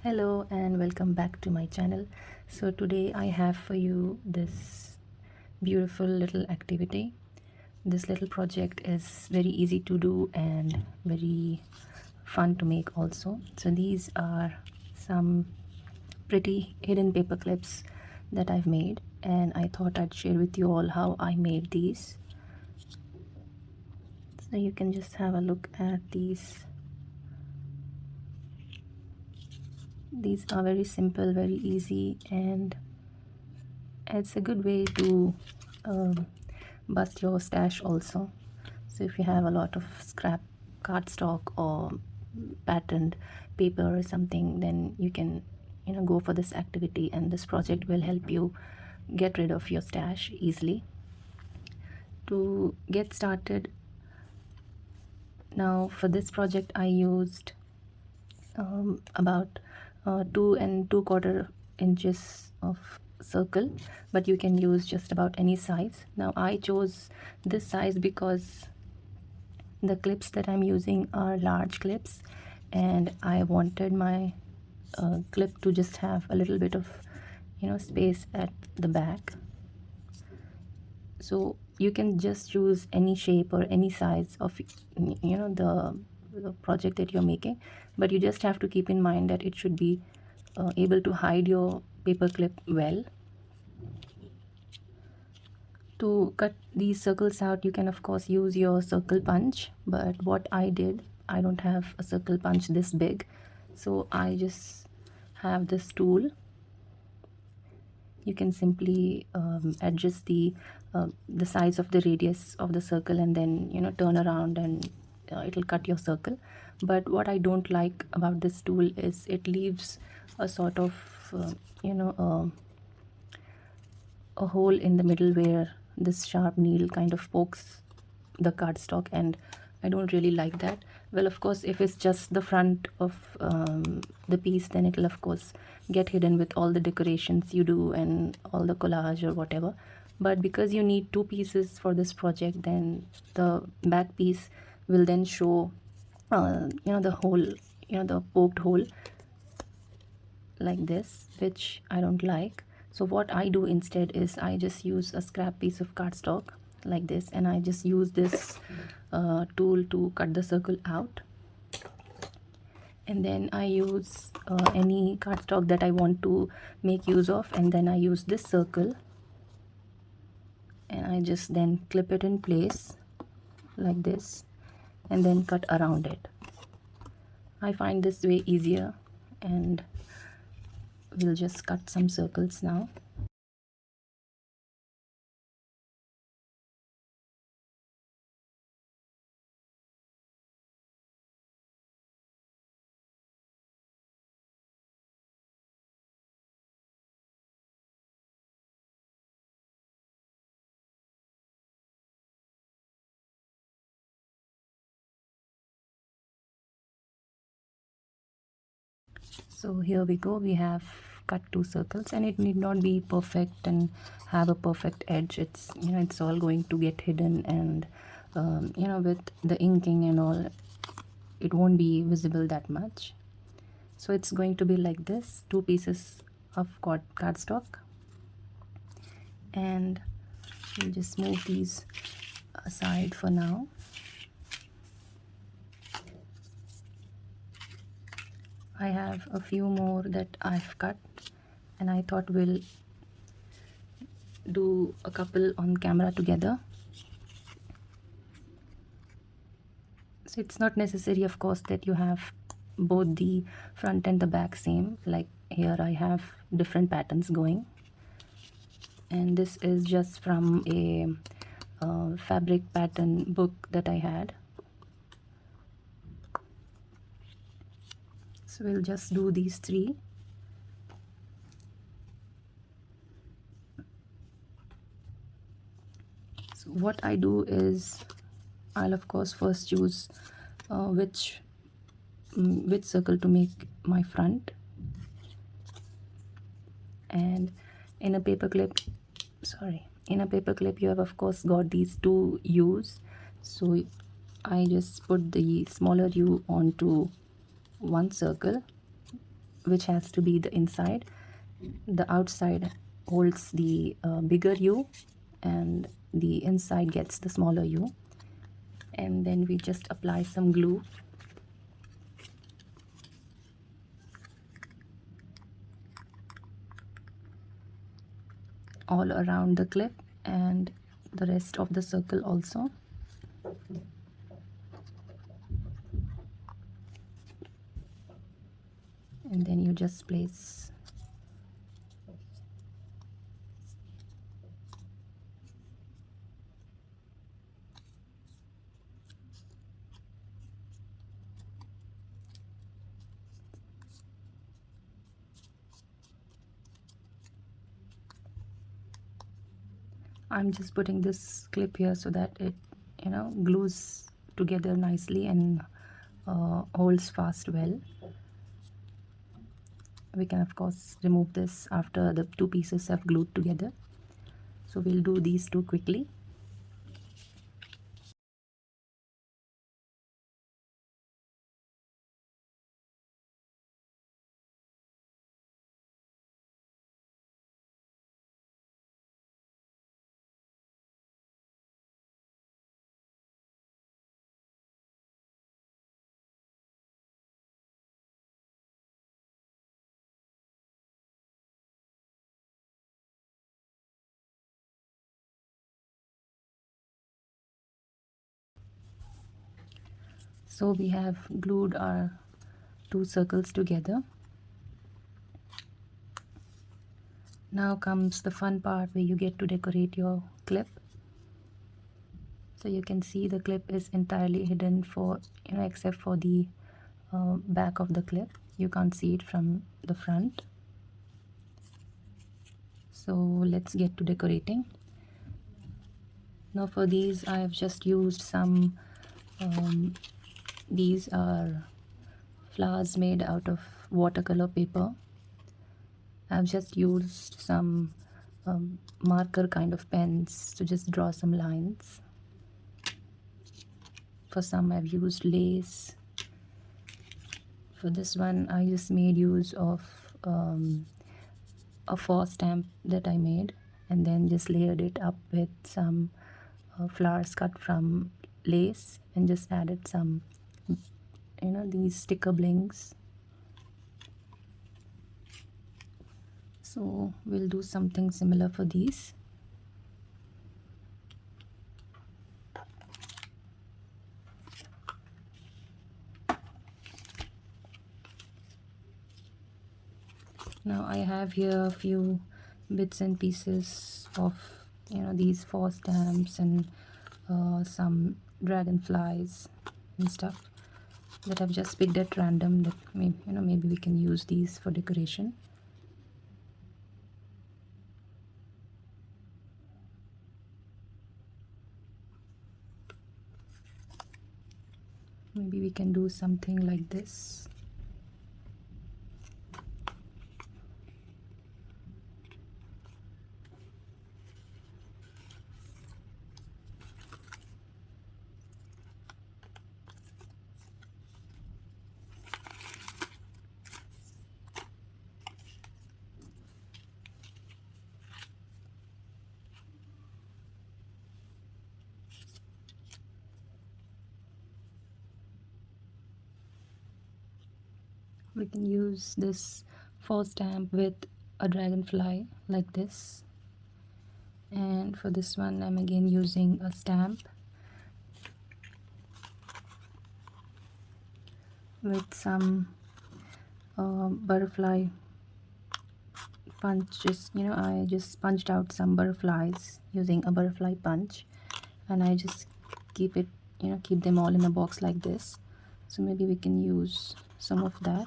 Hello and welcome back to my channel. So today I have for you this beautiful little activity. This little project is very easy to do and very fun to make also. So these are some pretty hidden paper clips that I've made, and I thought I'd share with you all how I made these. So you can just have a look at these. These are very simple, very easy, and it's a good way to bust your stash also. So if you have a lot of scrap cardstock or patterned paper or something, then you can go for this activity, and this project will help you get rid of your stash easily. To get started, now for this project I used about 2 and 2/4 inches of circle, but you can use just about any size. Now I chose this size because the clips that I'm using are large clips, and I wanted my clip to just have a little bit of space at the back. So you can just choose any shape or any size of the project that you're making, but you just have to keep in mind that it should be able to hide your paper clip well. To cut these circles out, you can of course use your circle punch, but what I did, I don't have a circle punch this big, so I just have this tool. You can simply adjust the size of the radius of the circle, and then turn around, and it'll cut your circle. But what I don't like about this tool is it leaves a sort of you know a hole in the middle where this sharp needle kind of pokes the cardstock, and I don't really like that. Well, of course, if it's just the front of the piece, then it'll of course get hidden with all the decorations you do and all the collage or whatever. But because you need two pieces for this project, then the back piece will then show the hole, the poked hole like this, which I don't like. So what I do instead is I just use a scrap piece of cardstock like this, and I just use this tool to cut the circle out. And then I use any cardstock that I want to make use of, and then I use this circle, and I just then clip it in place like this, and then cut around it. I find this way easier, and we'll just cut some circles now. So here we go, we have cut two circles, and it need not be perfect and have a perfect edge. It's it's all going to get hidden, and with the inking and all, it won't be visible that much. So it's going to be like this, two pieces of cardstock, and we'll just move these aside for now. I have a few more that I've cut, and I thought we'll do a couple on camera together. So it's not necessary, of course, that you have both the front and the back same. Like here I have different patterns going, and this is just from a fabric pattern book that I had. So we'll just do these three. So what I do is I'll of course first choose which circle to make my front, and in a paper clip you have of course got these two U's. So I just put the smaller U onto one circle, which has to be the inside. The outside holds the bigger U, and the inside gets the smaller U. And then we just apply some glue. All around the clip and the rest of the circle also. And then you just place I'm just putting this clip here so that it glues together nicely and holds fast well. We can of course remove this after the two pieces have glued together. So we'll do these two quickly. So we have glued our two circles together. Now comes the fun part where you get to decorate your clip. So you can see the clip is entirely hidden for except for the back of the clip. You can't see it from the front. So let's get to decorating. Now for these I have just used some these are flowers made out of watercolor paper. I've just used some marker kind of pens to just draw some lines. For some I've used lace. For this one I just made use of a faux stamp that I made, and then just layered it up with some flowers cut from lace, and just added some these sticker blings. So we'll do something similar for these. Now I have here a few bits and pieces of these faux stamps and some dragonflies and stuff that I've just picked at random, that maybe we can use these for decoration. Maybe we can do something like this. We can use this faux stamp with a dragonfly like this, and for this one I'm again using a stamp with some butterfly punch. I just punched out some butterflies using a butterfly punch, and I just keep them all in a box like this. So maybe we can use some of that.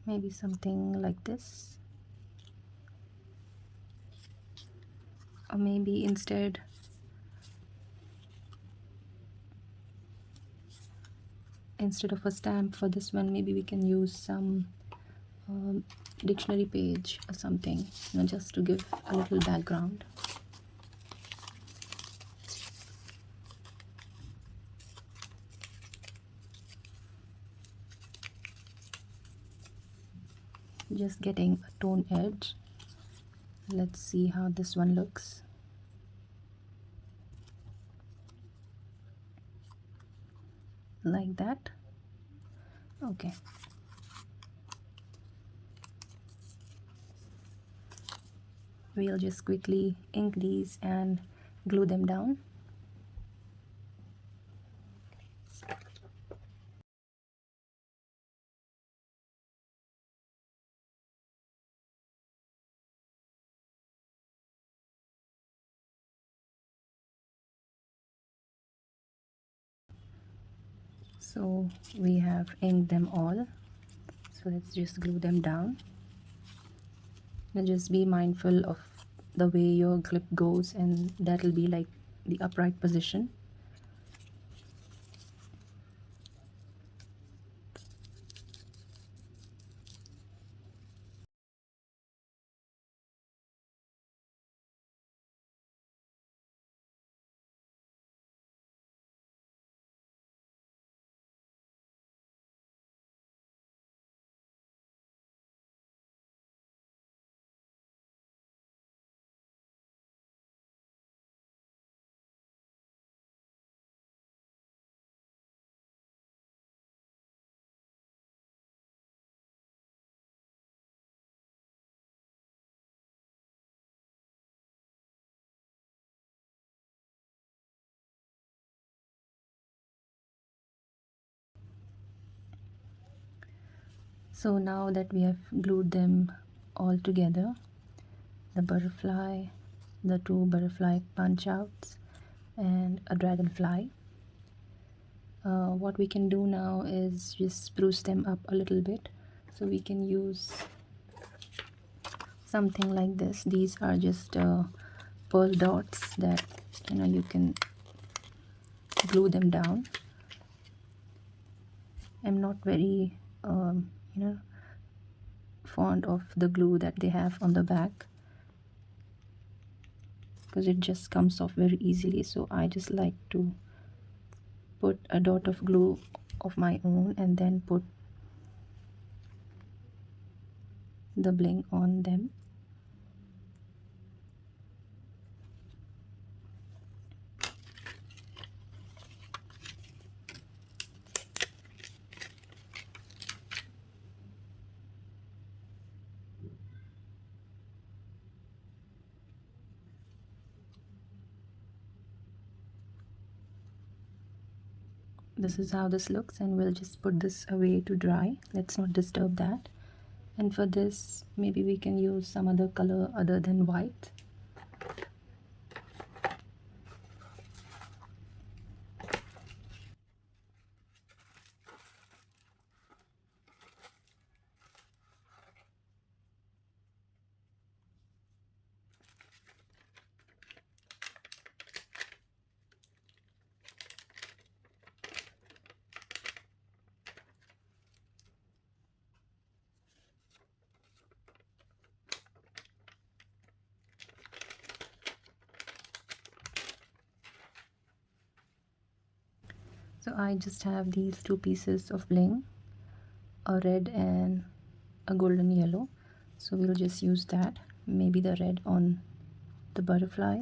Maybe something like this, or maybe instead of a stamp for this one, maybe we can use some dictionary page or something, just to give a little background. just getting a tone edge. Let's see how this one looks. Like that. Okay. We'll just quickly ink these and glue them down. So we have inked them all. So let's just glue them down. Now just be mindful of the way your clip goes, and that'll be like the upright position. So now that we have glued them all together, the butterfly, the two butterfly punch outs, and a dragonfly, what we can do now is just spruce them up a little bit. So we can use something like this. These are just pearl dots that you can glue them down. I'm not very fond of the glue that they have on the back, because it just comes off very easily. So I just like to put a dot of glue of my own and then put the bling on them. This is how this looks, and we'll just put this away to dry. Let's not disturb that. And for this, maybe we can use some other color other than white. So I just have these two pieces of bling, a red and a golden yellow. So we'll just use that, maybe the red on the butterfly.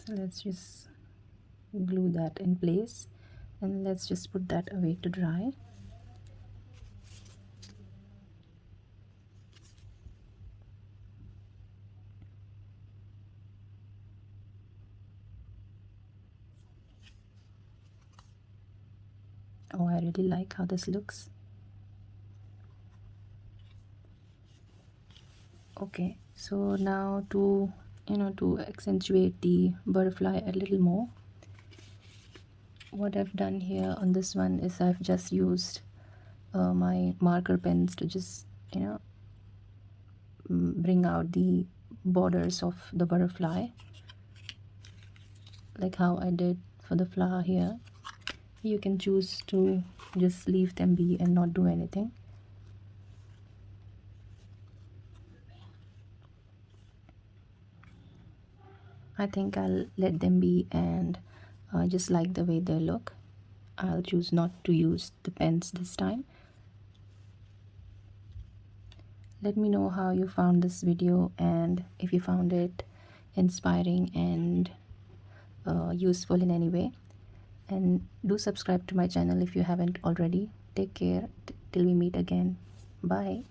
So let's just glue that in place, and let's just put that away to dry. Oh, I really like how this looks. Okay, so now to to accentuate the butterfly a little more, what I've done here on this one is I've just used my marker pens to just bring out the borders of the butterfly, like how I did for the flower here. You can choose to just leave them be and not do anything. I think I'll let them be, and just like the way they look, I'll choose not to use the pens this time. Let me know how you found this video, and if you found it inspiring and useful in any way. And do subscribe to my channel if you haven't already. Take care till we meet again. Bye.